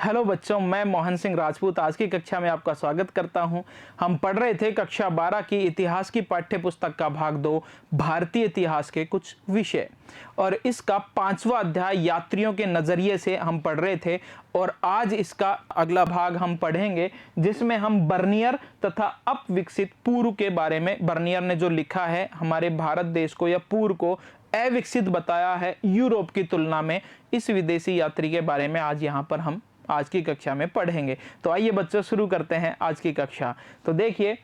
Hello बच्चों, मैं मोहन सिंह राजपूत आज की कक्षा में आपका स्वागत करता हूं। हम पढ़ रहे थे कक्षा 12 की इतिहास की पाठ्य पुस्तक का भाग 2 भारतीय इतिहास के कुछ विषय, और इसका 5वां अध्याय यात्रियों के नजरिए से हम पढ़ रहे थे। और आज इसका अगला भाग हम पढ़ेंगे जिसमें हम बर्नियर तथा अपविकसित पूर्व के बारे में, बर्नियर ने जो लिखा है हमारे भारत देश को या पूर्व को अविकसित बताया है यूरोप की तुलना में, इस विदेशी यात्री के बारे में आज यहाँ पर हम आज की कक्षा में पढ़ेंगे। तो आइए बच्चों शुरू करते हैं आज की कक्षा। तो देखिए,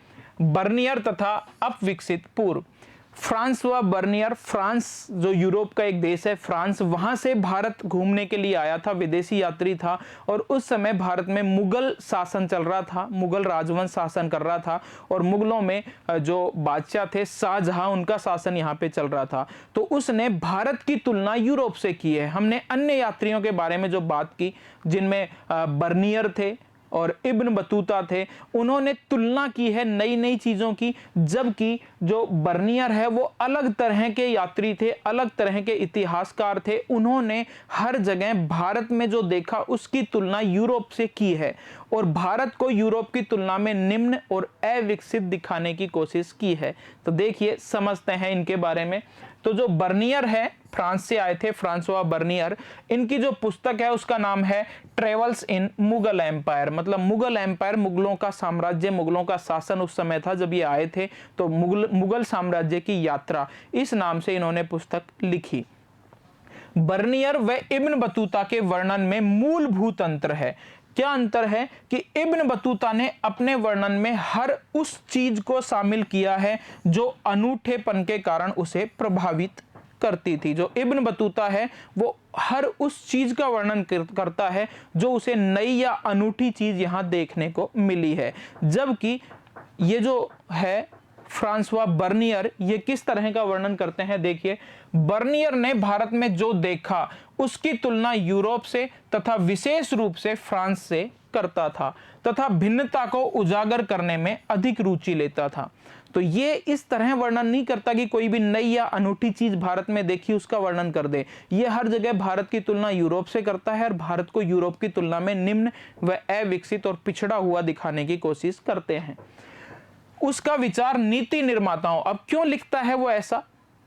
बर्नियर तथा अपविकसित पूर्व। फ्रांसवा बर्नियर, फ्रांस जो यूरोप का एक देश है, फ्रांस, वहां से भारत घूमने के लिए आया था, विदेशी यात्री था। और उस समय भारत में मुगल शासन चल रहा था, मुगल राजवंश शासन कर रहा था, और मुगलों में जो बादशाह थे शाहजहां, उनका शासन यहाँ पे चल रहा था। तो उसने भारत की तुलना यूरोप से की है। हमने अन्य यात्रियों के बारे में जो बात की, जिनमें बर्नियर थे और इब्न बतूता थे, उन्होंने तुलना की है नई नई चीजों की। जबकि जो बर्नियर है वो अलग तरह के यात्री थे, अलग तरह के इतिहासकार थे। उन्होंने हर जगह भारत में जो देखा उसकी तुलना यूरोप से की है, और भारत को यूरोप की तुलना में निम्न और अविकसित दिखाने की कोशिश की है। तो देखिए, समझते हैं इनके बारे में। तो जो बर्नियर है, फ्रांस से आए थे, फ्रांसवा बर्नियर, इनकी जो पुस्तक है उसका नाम है ट्रेवल्स इन मुगल एम्पायर। मतलब मुगल एम्पायर, मुगलों का साम्राज्य, मुगलों का शासन उस समय था जब ये आए थे। तो मुगल साम्राज्य की यात्रा, इस नाम से इन्होंने पुस्तक लिखी। बर्नियर व इब्न बतूता के वर्णन में मूलभूत अंतर है। क्या अंतर है कि इब्न बतूता ने अपने वर्णन में हर उस चीज को शामिल किया है जो अनूठेपन के कारण उसे प्रभावित करती थी। जो इब्न बतूता है वो हर उस चीज का वर्णन करता है जो उसे नई या अनूठी चीज यहां देखने को मिली है। जबकि ये जो है फ्रांसवा बर्नियर, ये किस तरह का वर्णन करते हैं, देखिए। बर्नियर ने भारत में जो देखा उसकी तुलना यूरोप से तथा विशेष रूप से फ्रांस से करता था, तथा भिन्नता को उजागर करने में अधिक रुचि लेता था। तो ये इस तरह वर्णन नहीं करता कि कोई भी नई या अनूठी चीज भारत में देखी उसका वर्णन कर दे। ये हर जगह भारत की तुलना यूरोप से करता है और भारत को यूरोप की तुलना में निम्न व अविकसित और पिछड़ा हुआ दिखाने की कोशिश करते हैं। उसका विचार नीति निर्माताओं, अब क्यों लिखता है वो ऐसा,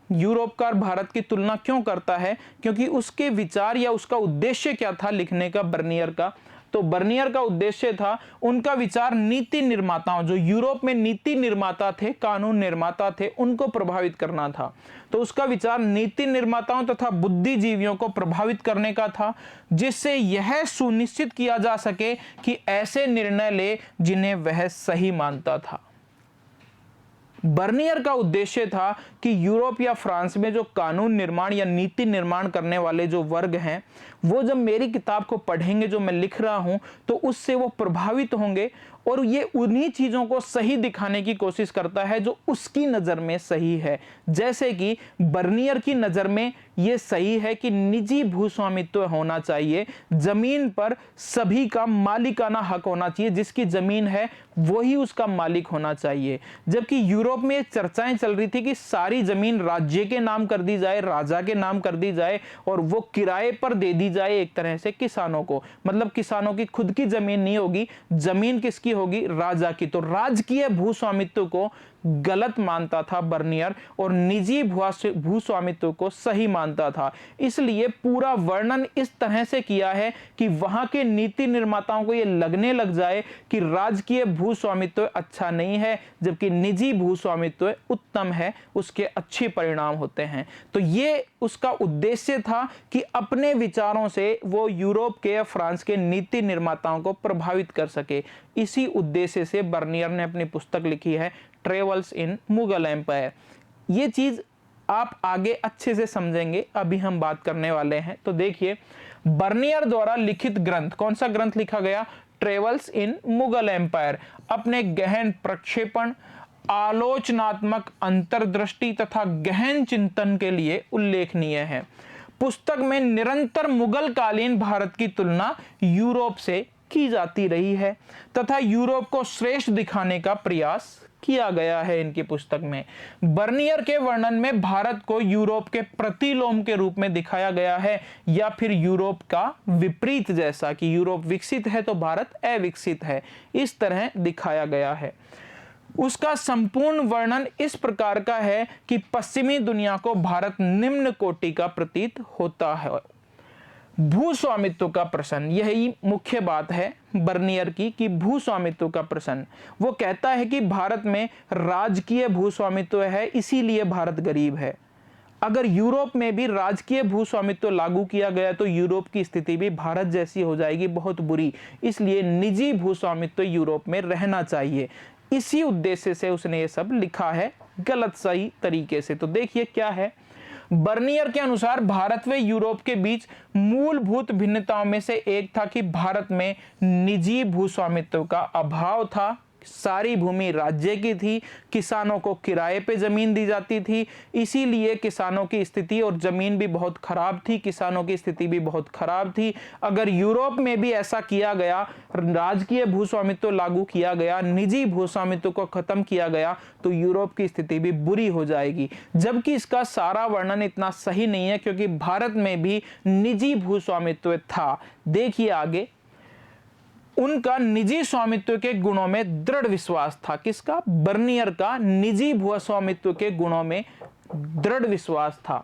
यूरोप का और भारत की तुलना क्यों करता है, क्योंकि उसके विचार या उसका उद्देश्य क्या था लिखने का बर्नियर का। तो बर्नियर का उद्देश्य था, उनका विचार नीति निर्माताओं, जो यूरोप में नीति निर्माता थे, कानून निर्माता थे, उनको प्रभावित करना था। तो उसका विचार नीति निर्माताओं तथा बुद्धिजीवियों को प्रभावित करने का था, जिससे यह सुनिश्चित किया जा सके कि ऐसे निर्णय ले जिन्हें वह सही मानता था। बर्नियर का उद्देश्य था कि यूरोप या फ्रांस में जो कानून निर्माण या नीति निर्माण करने वाले जो वर्ग हैं, वो जब मेरी किताब को पढ़ेंगे जो मैं लिख रहा हूं, तो उससे वो प्रभावित होंगे, और ये उन्हीं चीजों को सही दिखाने की कोशिश करता है जो उसकी नजर में सही है। जैसे कि बर्नियर की नजर में ये सही है कि निजी भूस्वामित्व होना चाहिए, जमीन पर सभी का मालिकाना हक होना चाहिए, जिसकी जमीन है वही उसका मालिक होना चाहिए। जबकि यूरोप में चर्चाएं चल रही थी कि सारी जमीन राज्य के नाम कर दी जाए, राजा के नाम कर दी जाए, और वो किराए पर दे दी जाए एक तरह से किसानों को। मतलब किसानों की खुद की जमीन नहीं होगी, जमीन किसकी होगी, राजा की। तो राजकीय भूस्वामित्व को गलत मानता था बर्नियर, और निजी भूस्वामित्व को सही मानता था। इसलिए पूरा वर्णन इस तरह से किया है कि वहां के नीति निर्माताओं को यह लगने लग जाए कि राजकीय भूस्वामित्व अच्छा नहीं है, जबकि निजी भूस्वामित्व उत्तम है, उसके अच्छे परिणाम होते हैं। तो ये उसका उद्देश्य था कि अपने विचारों से वो यूरोप के या फ्रांस के नीति निर्माताओं को प्रभावित कर सके। इसी उद्देश्य से बर्नियर ने अपनी पुस्तक लिखी है ट्रेवल्स इन मुगल एम्पायर। ये चीज आप आगे अच्छे से समझेंगे, अभी हम बात करने वाले हैं। तो देखिए, बर्नियर द्वारा लिखित ग्रंथ, कौन सा ग्रंथ लिखा गया, ट्रेवल्स इन मुगल एम्पायर, अपने गहन प्रक्षेपण, आलोचनात्मक अंतर्दृष्टि तथा गहन चिंतन के लिए उल्लेखनीय है। पुस्तक में निरंतर मुगल कालीन भारत की तुलना यूरोप से की जाती रही है तथा यूरोप को श्रेष्ठ दिखाने का प्रयास किया गया है। इनकी पुस्तक में बर्नियर के वर्णन में भारत को यूरोप के प्रतिलोम के रूप में दिखाया गया है या फिर यूरोप का विपरीत, जैसा कि यूरोप विकसित है तो भारत अविकसित है, इस तरह दिखाया गया है। उसका संपूर्ण वर्णन इस प्रकार का है कि पश्चिमी दुनिया को भारत निम्न कोटि का प्रतीत होता है। भूस्वामित्व का प्रश्न, यही मुख्य बात है बर्नियर की कि भूस्वामित्व का प्रश्न। वो कहता है कि भारत में राजकीय भूस्वामित्व है, इसीलिए भारत गरीब है। अगर यूरोप में भी राजकीय भूस्वामित्व लागू किया गया तो यूरोप की स्थिति भी भारत जैसी हो जाएगी, बहुत बुरी। इसलिए निजी भूस्वामित्व यूरोप में रहना चाहिए। इसी उद्देश्य से उसने ये सब लिखा है, गलत सही तरीके से। तो देखिए क्या है, बर्नियर के अनुसार भारत व यूरोप के बीच मूलभूत भिन्नताओं में से एक था कि भारत में निजी भूस्वामित्व का अभाव था। सारी भूमि राज्य की थी, किसानों को किराए पे जमीन दी जाती थी, इसीलिए किसानों की स्थिति और जमीन भी बहुत खराब थी, किसानों की स्थिति भी बहुत खराब थी। अगर यूरोप में भी ऐसा किया गया, राजकीय भूस्वामित्व लागू किया गया, निजी भूस्वामित्व को खत्म किया गया, तो यूरोप की स्थिति भी बुरी हो जाएगी। जबकि इसका सारा वर्णन इतना सही नहीं है, क्योंकि भारत में भी निजी भूस्वामित्व था। देखिए आगे, उनका निजी स्वामित्व के गुणों में दृढ़ विश्वास था। किसका? बर्नियर का निजी भूस्वामित्व के गुणों में दृढ़ विश्वास था।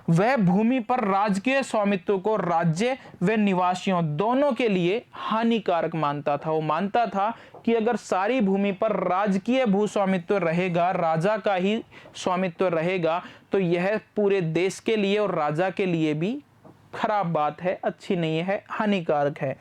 वह भूमि पर राजकीय स्वामित्व को राज्य व निवासियों दोनों के लिए हानिकारक मानता था। वो मानता था कि अगर सारी भूमि पर राजकीय भूस्वामित्व रहेगा, राजा का ही स्वामित्व रहेगा, तो यह पूरे देश के लिए और राजा के लिए भी खराब बात है, अच्छी नहीं है, हानिकारक है।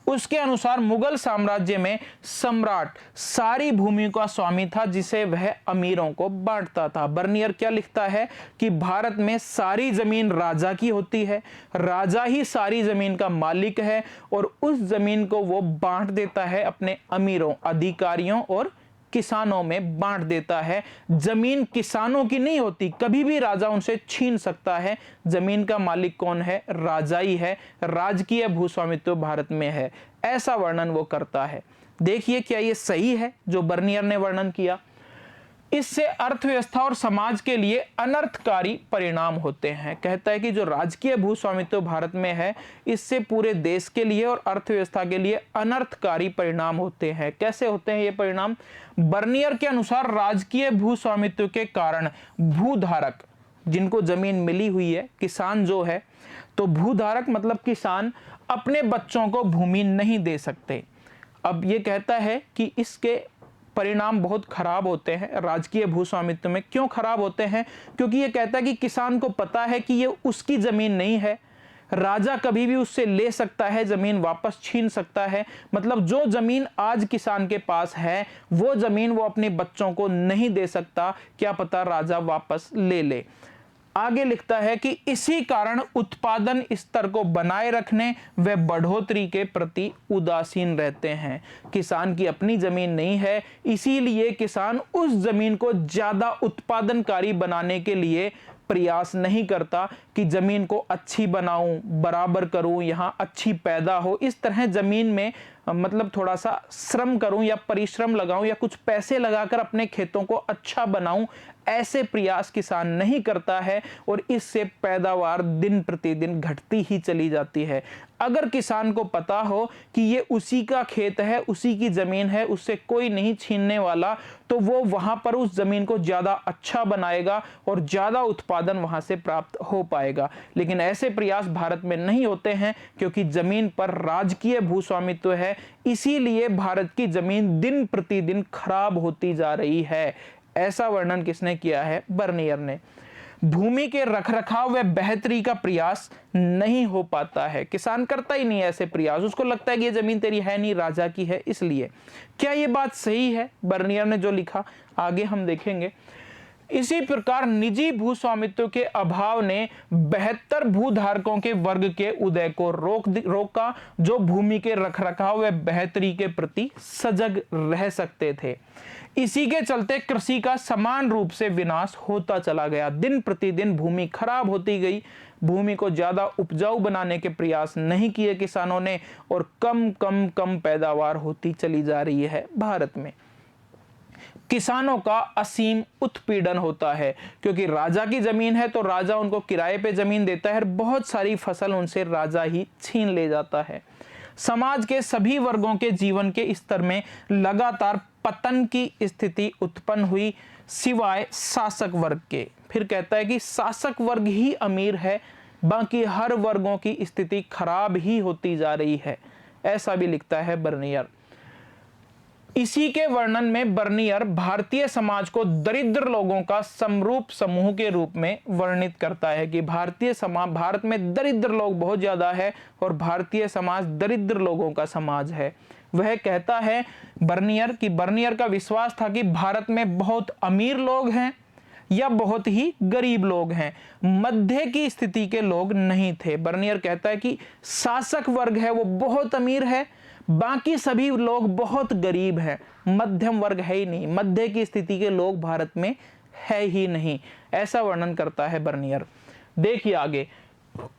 उसके अनुसार मुगल साम्राज्य में सम्राट सारी भूमि का स्वामी था, जिसे वह अमीरों को बांटता था। बर्नियर क्या लिखता है कि भारत में सारी जमीन राजा की होती है, राजा ही सारी जमीन का मालिक है और उस जमीन को वो बांट देता है अपने अमीरों, अधिकारियों और किसानों में बांट देता है। जमीन किसानों की नहीं होती, कभी भी राजा उनसे छीन सकता है। जमीन का मालिक कौन है? राजा ही है। राजकीय भूस्वामित्व भारत में है, ऐसा वर्णन वो करता है। देखिए क्या ये सही है जो बर्नियर ने वर्णन किया? इससे अर्थव्यवस्था और समाज के लिए अनर्थकारी परिणाम होते हैं। कहता है कि जो राजकीय भूस्वामित्व भारत में है, इससे पूरे देश के लिए और अर्थव्यवस्था के लिए अनर्थकारी परिणाम होते हैं। कैसे होते हैं ये परिणाम? बर्नियर के अनुसार राजकीय भूस्वामित्व के कारण भूधारक, जिनको जमीन मिली हुई है, किसान जो है, तो भूधारक मतलब किसान अपने बच्चों को भूमि नहीं दे सकते। अब ये कहता है कि इसके परिणाम बहुत खराब होते हैं राजकीय भूस्वामित्व में। क्यों खराब होते हैं? क्योंकि ये कहता है कि किसान को पता है कि ये उसकी जमीन नहीं है, राजा कभी भी उससे ले सकता है, जमीन वापस छीन सकता है। मतलब जो जमीन आज किसान के पास है, वो जमीन वो अपने बच्चों को नहीं दे सकता, क्या पता राजा वापस ले ले। आगे लिखता है कि इसी कारण उत्पादन स्तर को बनाए रखने व बढ़ोतरी के प्रति उदासीन रहते हैं। किसान की अपनी जमीन नहीं है, इसीलिए किसान उस जमीन को ज्यादा उत्पादनकारी बनाने के लिए प्रयास नहीं करता कि जमीन को अच्छी बनाऊं, बराबर करूं, यहां अच्छी पैदा हो, इस तरह जमीन में मतलब थोड़ा सा श्रम करूं या परिश्रम लगाऊं या कुछ पैसे लगाकर अपने खेतों को अच्छा बनाऊं, ऐसे प्रयास किसान नहीं करता है और इससे पैदावार दिन प्रतिदिन घटती ही चली जाती है। अगर किसान को पता हो कि ये उसी का खेत है, उसी की जमीन है, उससे कोई नहीं छीनने वाला, तो वो वहां पर उस जमीन को ज्यादा अच्छा बनाएगा और ज्यादा उत्पादन वहां से प्राप्त हो पाएगा। लेकिन ऐसे प्रयास भारत में नहीं होते हैं, क्योंकि जमीन पर राजकीय भूस्वामित्व है, इसीलिए भारत की जमीन दिन प्रतिदिन खराब होती जा रही है। ऐसा वर्णन किसने किया है? बर्नियर ने। भूमि के रखरखाव व बेहतरी का प्रयास नहीं हो पाता है, किसान करता ही नहीं ऐसे प्रयास, उसको लगता है कि ये जमीन तेरी है नहीं, राजा की है। इसलिए क्या ये बात सही है बर्नियर ने जो लिखा? आगे हम देखेंगे। इसी प्रकार निजी भूस्वामित्व के अभाव ने बेहतर भूधारकों के वर्ग के उदय को रोका, जो भूमि के रखरखाव व बेहतरी के प्रति सजग रह सकते थे। इसी के चलते कृषि का समान रूप से विनाश होता चला गया। दिन प्रतिदिन भूमि खराब होती गई, भूमि को ज़्यादा उपजाऊ बनाने के प्रयास नहीं किए किसानों ने और कम पैदावार होती चली जा रही है भारत में। किसानों का असीम उत्पीड़न होता है क्योंकि राजा की जमीन है तो राजा उनको किराए पे जमीन देता है और बहुत सारी फसल उनसे राजा ही छीन ले जाता है। समाज के सभी वर्गों के जीवन के स्तर में लगातार पतन की स्थिति उत्पन्न हुई सिवाय शासक वर्ग के। फिर कहता है कि शासक वर्ग ही अमीर है, बाकी हर वर्गों की स्थिति खराब ही होती जा रही है, ऐसा भी लिखता है बर्नियर। इसी के वर्णन में बर्नियर भारतीय समाज को दरिद्र लोगों का समरूप समूह के रूप में वर्णित करता है कि भारत में दरिद्र लोग बहुत ज्यादा है और भारतीय समाज दरिद्र लोगों का समाज है। वह कहता है बर्नियर का विश्वास था कि भारत में बहुत अमीर लोग हैं या बहुत ही गरीब लोग हैं, मध्य की स्थिति के लोग नहीं थे। बर्नियर कहता है कि शासक वर्ग है वो बहुत अमीर है, बाकी सभी लोग बहुत गरीब हैं, मध्यम वर्ग है ही नहीं, मध्य की स्थिति के लोग भारत में है ही नहीं, ऐसा वर्णन करता है बर्नियर। देखिए आगे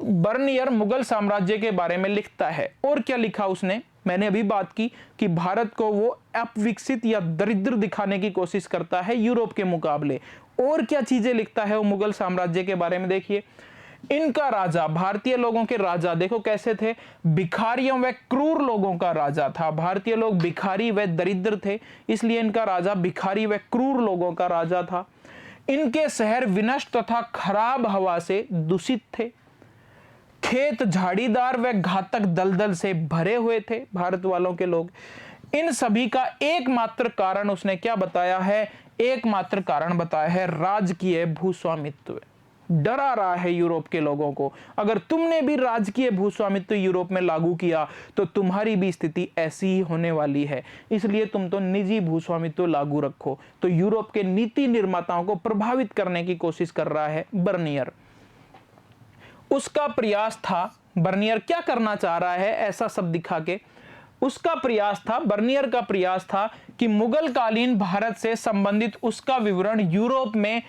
बर्नियर मुगल साम्राज्य के बारे में लिखता है। और क्या लिखा उसने, मैंने अभी बात की कि भारत को वो अपविकसित या दरिद्र दिखाने की कोशिश करता है यूरोप के मुकाबले। और क्या चीजें लिखता है वो मुगल साम्राज्य के बारे में, देखिए इनका राजा, भारतीय लोगों के राजा देखो कैसे थे, भिखारियों व क्रूर लोगों का राजा था। भारतीय लोग भिखारी व दरिद्र थे, इसलिए इनका राजा भिखारी व क्रूर लोगों का राजा था। इनके शहर विनष्ट तथा खराब हवा से दूषित थे, खेत झाड़ीदार व घातक दलदल से भरे हुए थे भारत वालों के लोग। इन सभी का एकमात्र कारण उसने क्या बताया है, एकमात्र कारण बताया है राजकीय भूस्वामित्व। डरा रहा है यूरोप के लोगों को, अगर तुमने भी राजकीय भूस्वामित्व यूरोप में लागू किया तो तुम्हारी भी स्थिति ऐसी ही होने वाली है, इसलिए तुम तो निजी भूस्वामित्व लागू रखो। तो यूरोप के नीति निर्माताओं को प्रभावित करने की कोशिश कर रहा है बर्नियर। उसका प्रयास था, बर्नियर क्या करना चाह रहा है ऐसा सब दिखा के, उसका प्रयास था, बर्नियर का प्रयास था कि मुगल कालीन भारत से संबंधित उसका विवरण यूरोप में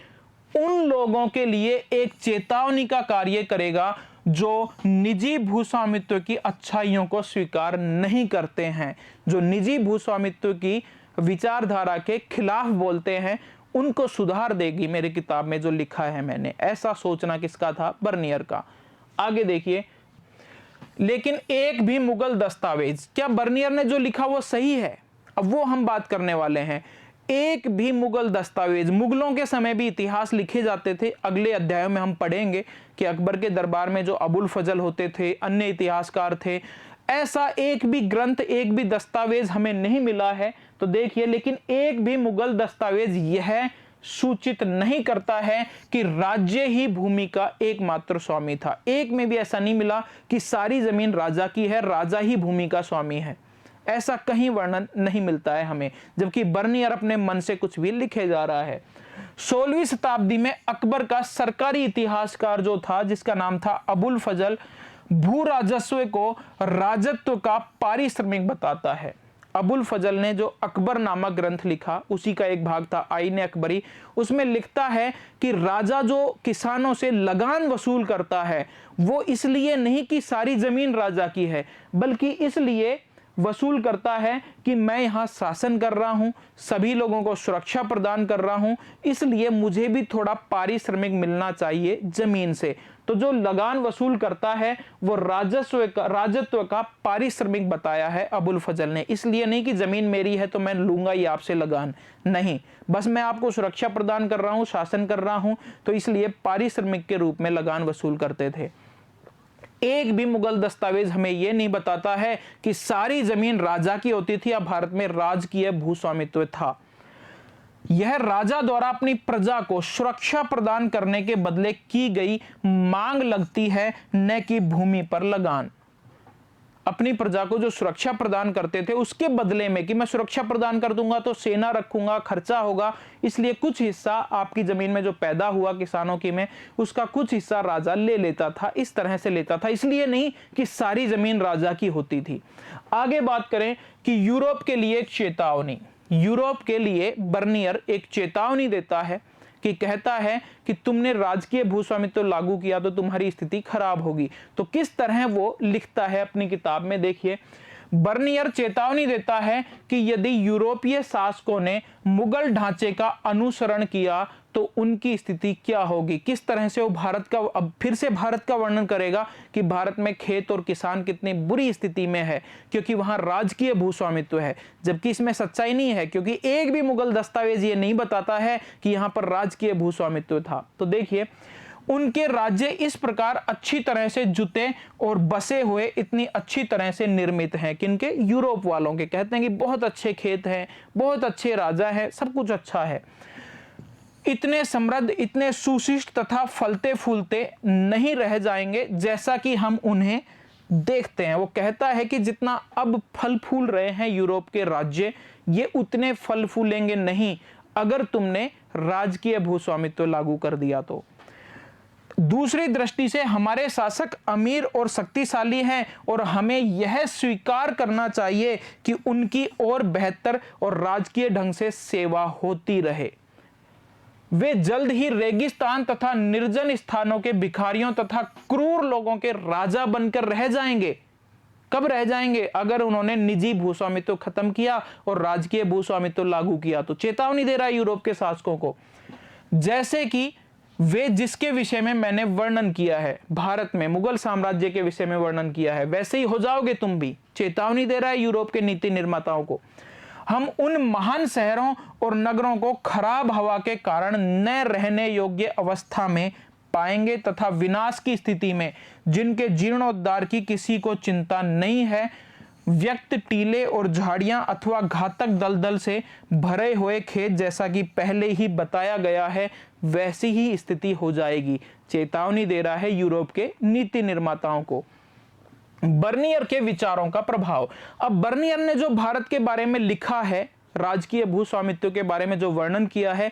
उन लोगों के लिए एक चेतावनी का कार्य करेगा जो निजी भूस्वामित्व की अच्छाइयों को स्वीकार नहीं करते हैं, जो निजी भूस्वामित्व की विचारधारा के खिलाफ बोलते हैं, उनको सुधार देगी मेरी किताब में जो लिखा है मैंने। ऐसा सोचना किसका था, बर्नियर का। आगे देखिए, लेकिन एक भी मुगल दस्तावेज, क्या बर्नियर ने जो लिखा वो सही है, अब वो हम बात करने वाले हैं। एक भी मुगल दस्तावेज, मुगलों के समय भी इतिहास लिखे जाते थे, अगले अध्यायों में हम पढ़ेंगे कि अकबर के दरबार में जो अबुल फजल होते थे, अन्य इतिहासकार थे, ऐसा एक भी ग्रंथ, एक भी दस्तावेज हमें नहीं मिला है। तो देखिए, लेकिन एक भी मुगल दस्तावेज यह सूचित नहीं करता है कि राज्य ही भूमि का एकमात्र स्वामी था। एक में भी ऐसा नहीं मिला कि सारी जमीन राजा की है, राजा ही भूमि का स्वामी है, ऐसा कहीं वर्णन नहीं मिलता है हमें, जबकि बर्नियर अपने मन से कुछ भी लिखे जा रहा है। 16वीं शताब्दी में अकबर का सरकारी इतिहासकार जो था, जिसका नाम था अबुल फजल, भू राजस्व को राजत्व का पारिश्रमिक बताता है। अबुल फजल ने जो अकबर नामक ग्रंथ लिखा, उसी का एक भाग था आईन अकबरी, उसमें लिखता है कि राजा जो किसानों से लगान वसूल करता है वो इसलिए नहीं कि सारी जमीन राजा की है, बल्कि इसलिए वसूल करता है कि मैं यहाँ शासन कर रहा हूँ, सभी लोगों को सुरक्षा प्रदान कर रहा हूँ, इसलिए मुझे भी थोड़ा पारिश्रमिक मिलना चाहिए जमीन से। तो जो लगान वसूल करता है वो राजत्व का पारिश्रमिक बताया है अबुल फजल ने, इसलिए नहीं कि जमीन मेरी है तो मैं लूंगा ये आपसे लगान, नहीं, बस मैं आपको सुरक्षा प्रदान कर रहा हूँ, शासन कर रहा हूँ, तो इसलिए पारिश्रमिक के रूप में लगान वसूल करते थे। एक भी मुगल दस्तावेज हमें यह नहीं बताता है कि सारी जमीन राजा की होती थी या भारत में राजकीय भूस्वामित्व था। यह राजा द्वारा अपनी प्रजा को सुरक्षा प्रदान करने के बदले की गई मांग लगती है, न कि भूमि पर लगान। अपनी प्रजा को जो सुरक्षा प्रदान करते थे उसके बदले में कि मैं सुरक्षा प्रदान कर दूंगा तो सेना रखूंगा, खर्चा होगा, इसलिए कुछ हिस्सा आपकी जमीन में जो पैदा हुआ किसानों की में, उसका कुछ हिस्सा राजा ले लेता था, इस तरह से लेता था, इसलिए नहीं कि सारी जमीन राजा की होती थी। आगे बात करें कि यूरोप के लिए एक चेतावनी, यूरोप के लिए बर्नियर एक चेतावनी देता है कि कहता है कि तुमने राजकीय भूस्वामित्व लागू किया तो तुम्हारी स्थिति खराब होगी। तो किस तरह वो लिखता है अपनी किताब में, देखिए। बर्नियर चेतावनी देता है कि यदि यूरोपीय शासकों ने मुगल ढांचे का अनुसरण किया तो उनकी स्थिति क्या होगी। किस तरह से वो भारत का, अब फिर से भारत का वर्णन करेगा कि भारत में खेत और किसान कितनी बुरी स्थिति में है, क्योंकि वहां राजकीय भूस्वामित्व है, जबकि इसमें सच्चाई नहीं है, क्योंकि एक भी मुगल दस्तावेज ये नहीं बताता है कि यहां पर राजकीय भूस्वामित्व था। तो देखिए, उनके राज्य इस प्रकार अच्छी तरह से जुते और बसे हुए इतनी अच्छी तरह से निर्मित हैं, किनके, यूरोप वालों के। कहते हैं कि बहुत अच्छे खेत हैं, बहुत अच्छे राजा हैं, सब कुछ अच्छा है। इतने समृद्ध, इतने सुशिष्ट तथा फलते फूलते नहीं रह जाएंगे जैसा कि हम उन्हें देखते हैं। वो कहता है कि जितना अब फल फूल रहे हैं यूरोप के राज्य, ये उतने फल फूलेंगे नहीं अगर तुमने राजकीय भूस्वामित्व लागू कर दिया तो। दूसरी दृष्टि से हमारे शासक अमीर और शक्तिशाली हैं और हमें यह स्वीकार करना चाहिए कि उनकी और बेहतर और राजकीय ढंग से सेवा होती रहे। वे जल्द ही रेगिस्तान तथा निर्जन स्थानों के भिखारियों तथा क्रूर लोगों के राजा बनकर रह जाएंगे। कब रह जाएंगे? अगर उन्होंने निजी भूस्वामित्व खत्म किया और राजकीय भूस्वामित्व लागू किया। तो चेतावनी दे रहा है यूरोप के शासकों को, जैसे कि वे जिसके विषय में मैंने वर्णन किया है, भारत में मुगल साम्राज्य के विषय में वर्णन किया है, वैसे ही हो जाओगे तुम भी। चेतावनी दे रहा है यूरोप के नीति निर्माताओं को। हम उन महान शहरों और नगरों को खराब हवा के कारण न रहने योग्य अवस्था में पाएंगे तथा विनाश की स्थिति में, जिनके जीर्णोद्धार की किसी को चिंता नहीं है, व्यक्त टीले और झाड़ियां अथवा घातक दलदल से भरे हुए खेत, जैसा कि पहले ही बताया गया है, वैसी ही स्थिति हो जाएगी। चेतावनी दे रहा है यूरोप के नीति निर्माताओं को। बर्नियर के विचारों का प्रभाव। अब बर्नियर ने जो भारत के बारे में लिखा है, राजकीय भूस्वामित्व के बारे में जो वर्णन किया है,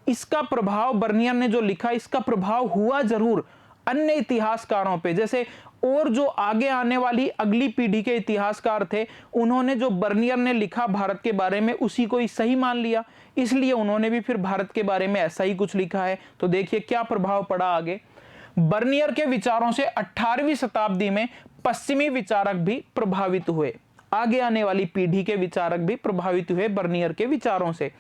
इसका प्रभाव, बर्नियर ने जो लिखा, इसका प्रभाव हुआ जरूर अन्य इतिहासकारों पे। जैसे और जो आगे आने वाली अगली पीढ़ी के इतिहासकार थे, उन्होंने जो बर्नियर ने लिखा भारत के बारे में, उसी को ही सही मान लिया, इसलिए उन्होंने भी फिर भारत के बारे में ऐसा ही कुछ लिखा है। तो देखिए क्या प्रभाव पड़ा आगे। बर्नियर के विचारों से 18वीं शताब्दी में पश्चिमी विचारक भी प्रभावित हुए। आगे आने वाली पीढ़ी के विचारक भी प्रभावित हुए बर्नियर के विचारों से।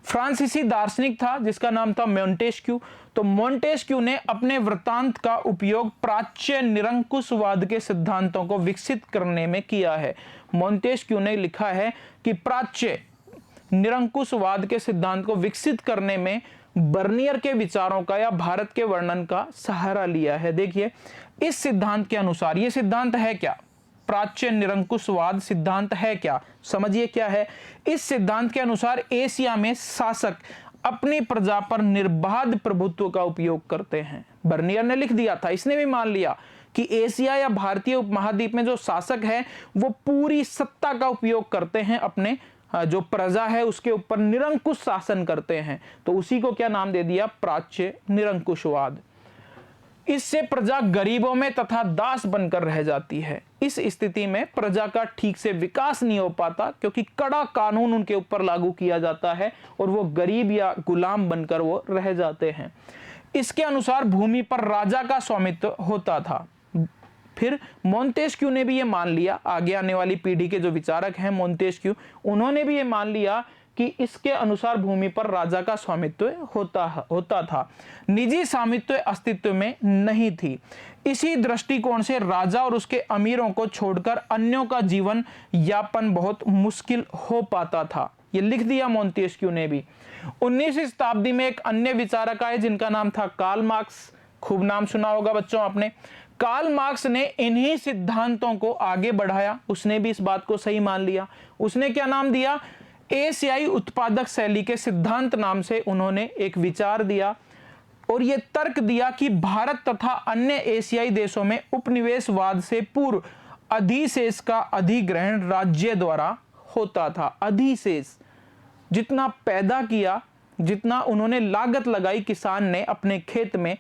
फ्रांसीसी दार्शनिक था जिसका नाम था मोंटेस्क्यू। तो मोंटेस्क्यू ने अपने वृत्तांत का उपयोग प्राच्य निरंकुशवाद के सिद्धांतों को विकसित करने में किया है। मोंटेस्क्यू ने लिखा है कि प्राच्य निरंकुशवाद के सिद्धांत को विकसित करने में बर्नियर के विचारों का या भारत के वर्णन का सहारा लिया है। देखिए, इस सिद्धांत के अनुसार, ये सिद्धांत है क्या? प्राच्य निरंकुशवाद सिद्धांत है क्या? समझिए क्या है। इस सिद्धांत के अनुसार एशिया में शासक अपनी प्रजा पर निर्बाध प्रभुत्व का उपयोग करते हैं। बर्नियर ने लिख दिया था, इसने भी मान लिया कि एशिया या भारतीय उपमहाद्वीप में जो शासक है वो पूरी सत्ता का उपयोग करते हैं, अपने जो प्रजा है उसके ऊपर निरंकुश शासन करते हैं। तो उसी को क्या नाम दे दिया? प्राच्य निरंकुशवाद। इससे प्रजा गरीबों में तथा दास बनकर रह जाती है। इस स्थिति में प्रजा का ठीक से विकास नहीं हो पाता, क्योंकि कड़ा कानून उनके ऊपर लागू किया जाता है और वो गरीब या गुलाम बनकर वो रह जाते हैं। इसके अनुसार भूमि पर राजा का स्वामित्व होता था। फिर मोंटेस्क्यू ने भी ये मान लिया, आगे आने वाली पीढ़ी के जो विचारक हैं मोंटेस्क्यू, उन्होंने भी ये मान लिया कि इसके अनुसार भूमि पर राजा का स्वामित्व होता था, निजी स्वामित्व अस्तित्व में नहीं थी। इसी दृष्टिकोण से राजा और उसके अमीरों को छोड़कर अन्यों का जीवन यापन बहुत मुश्किल हो पाता था। ये लिख दिया मोंटेस्क्यू ने भी। 19वीं शताब्दी में एक अन्य विचारक आए जिनका नाम था कार्ल मार्क्स। खूब नाम सुना होगा बच्चों आपने। कार्ल मार्क्स ने इन्हीं सिद्धांतों को आगे बढ़ाया। उसने भी इस बात को सही मान लिया। उसने क्या नाम दिया? एशियाई उत्पादक शैली के सिद्धांत नाम से उन्होंने एक विचार दिया और यह तर्क दिया कि भारत तथा अन्य एशियाई देशों में उपनिवेशवाद से पूर्व अधिशेष का अधिग्रहण राज्य द्वारा होता था। अधिशेष, जितना पैदा किया, जितना उन्होंने लागत लगाई किसान ने अपने खेत में,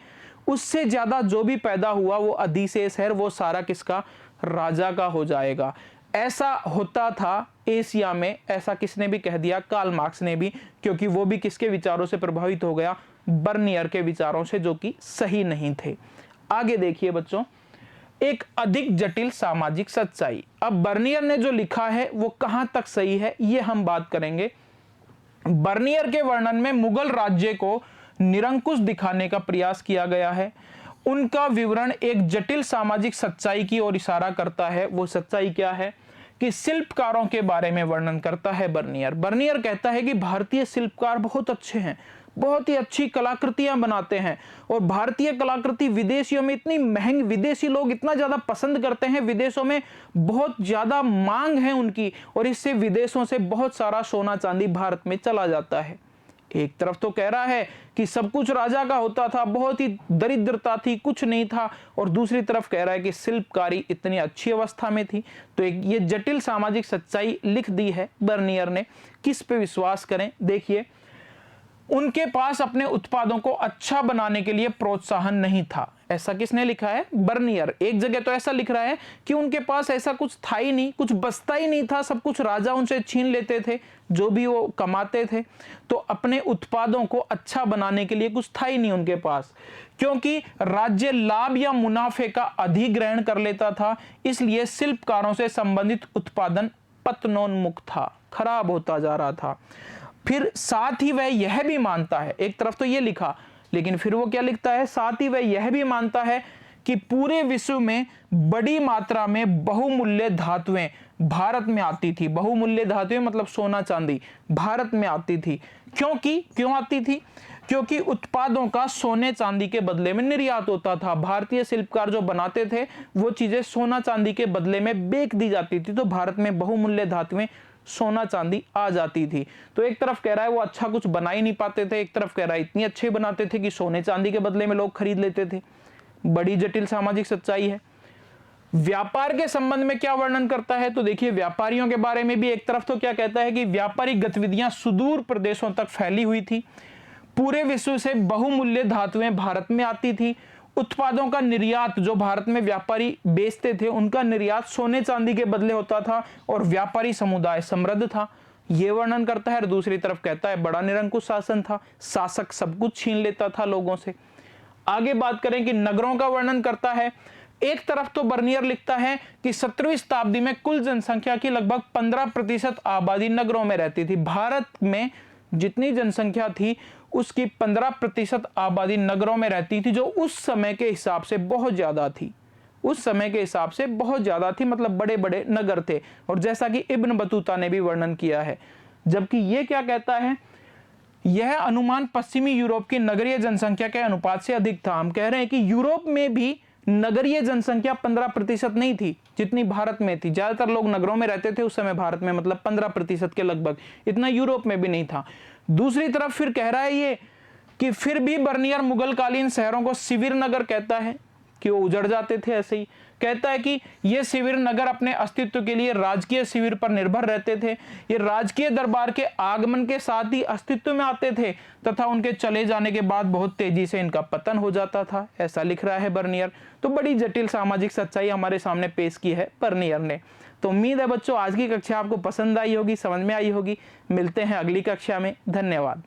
उससे ज्यादा जो भी पैदा हुआ वो अधिशेष है, वो सारा किसका? राजा का हो जाएगा। ऐसा होता था एशिया में। ऐसा किसने भी कह दिया? कार्ल मार्क्स ने भी, क्योंकि वो भी किसके विचारों से प्रभावित हो गया? बर्नियर के विचारों से, जो कि सही नहीं थे। आगे देखिए बच्चों, एक अधिक जटिल सामाजिक सच्चाई। अब बर्नियर ने जो लिखा है वो कहां तक सही है ये हम बात करेंगे। बर्नियर के वर्णन में मुगल राज्य को निरंकुश दिखाने का प्रयास किया गया है। उनका विवरण एक जटिल सामाजिक सच्चाई की ओर इशारा करता है। वो सच्चाई क्या है कि शिल्पकारों के बारे में वर्णन करता है बर्नियर। बर्नियर कहता है कि भारतीय शिल्पकार बहुत अच्छे हैं, बहुत ही अच्छी कलाकृतियां बनाते हैं, और भारतीय कलाकृति विदेशियों में इतनी महंगी, विदेशी लोग इतना ज्यादा पसंद करते हैं, विदेशों में बहुत ज्यादा मांग है उनकी, और इससे विदेशों से बहुत सारा सोना चांदी भारत में चला जाता है। एक तरफ तो कह रहा है कि सब कुछ राजा का होता था, बहुत ही दरिद्रता थी, कुछ नहीं था, और दूसरी तरफ कह रहा है कि शिल्पकारी इतनी अच्छी अवस्था में थी। तो एक ये जटिल सामाजिक सच्चाई लिख दी है बर्नियर ने। किस पे विश्वास करें? देखिए, उनके पास अपने उत्पादों को अच्छा बनाने के लिए प्रोत्साहन नहीं था। ऐसा किसने लिखा है? बर्नियर। एक जगह तो ऐसा लिख रहा है कि उनके पास ऐसा कुछ था ही नहीं, कुछ बचता ही नहीं था, सब कुछ राजा उनसे छीन लेते थे, जो भी वो कमाते थे। तो अपने उत्पादों को अच्छा बनाने के लिए कुछ था ही नहीं उनके पास, क्योंकि राज्य लाभ या मुनाफे का अधिग्रहण कर लेता था। इसलिए शिल्पकारों से संबंधित उत्पादन पतनोन्मुख था, खराब होता जा रहा था। फिर साथ ही वह यह भी मानता है, एक तरफ तो ये लिखा, लेकिन फिर वो क्या लिखता है? साथ ही वह यह भी मानता है कि पूरे विश्व में बड़ी मात्रा में बहुमूल्य धातुएं भारत में आती थी। बहुमूल्य धातुएं मतलब सोना चांदी भारत में आती थी। क्यों आती थी? क्योंकि उत्पादों का सोने चांदी के बदले में निर्यात होता था। भारतीय शिल्पकार जो बनाते थे वो चीजें सोना चांदी के बदले में बेच दी जाती थी, तो भारत में बहुमूल्य धातुएं सोना चांदी आ जाती थी। तो एक तरफ कह रहा है वो अच्छा कुछ बना ही नहीं पाते थे, एक तरफ कह रहा है इतनी अच्छे बनाते थे कि सोने चांदी के बदले में लोग खरीद लेते थे। बड़ी जटिल सामाजिक सच्चाई है। व्यापार के संबंध में क्या वर्णन करता है? तो देखिए, व्यापारियों के बारे में भी एक तरफ तो क्या कहता है कि व्यापारिक गतिविधियां सुदूर प्रदेशों तक फैली हुई थी, पूरे विश्व से बहुमूल्य धातुएं भारत में आती थी, उत्पादों का निर्यात जो भारत में व्यापारी बेचते थे उनका निर्यात सोने चांदी के बदले होता था, और व्यापारी समुदाय समृद्ध था, ये वर्णन करता है। और दूसरी तरफ कहता है बड़ा निरंकुश शासन था, शासक सब कुछ छीन लेता था लोगों से। आगे बात करें कि नगरों का वर्णन करता है। एक तरफ तो बर्नियर लिखता है कि 17वीं शताब्दी में कुल जनसंख्या की लगभग 15% आबादी नगरों में रहती थी। भारत में जितनी जनसंख्या थी उसकी 15% आबादी नगरों में रहती थी, जो उस समय के हिसाब से बहुत ज्यादा थी। उस समय के हिसाब से बहुत ज्यादा थी, मतलब बड़े बड़े नगर थे, और जैसा कि इब्न बतूता ने भी वर्णन किया है। जबकि ये क्या कहता है? यह अनुमान पश्चिमी यूरोप की नगरीय जनसंख्या के अनुपात से अधिक था। हम कह रहे हैं कि यूरोप में भी नगरीय जनसंख्या 15% नहीं थी जितनी भारत में थी। ज्यादातर लोग नगरों में रहते थे उस समय भारत में, मतलब 15% के लगभग, इतना यूरोप में भी नहीं था। दूसरी तरफ फिर कह रहा है ये कि फिर भी बर्नियर मुगलकालीन शहरों को शिविर नगर कहता है कि वो उजड़ जाते थे। ऐसे ही कहता है कि ये शिविर नगर अपने अस्तित्व के लिए राजकीय शिविर पर निर्भर रहते थे। ये राजकीय दरबार के आगमन के साथ ही अस्तित्व में आते थे तथा उनके चले जाने के बाद बहुत तेजी से इनका पतन हो जाता था। ऐसा लिख रहा है बर्नियर। तो बड़ी जटिल सामाजिक सच्चाई हमारे सामने पेश की है बर्नियर ने। तो उम्मीद है बच्चों आज की कक्षा आपको पसंद आई होगी, समझ में आई होगी। मिलते हैं अगली कक्षा में। धन्यवाद।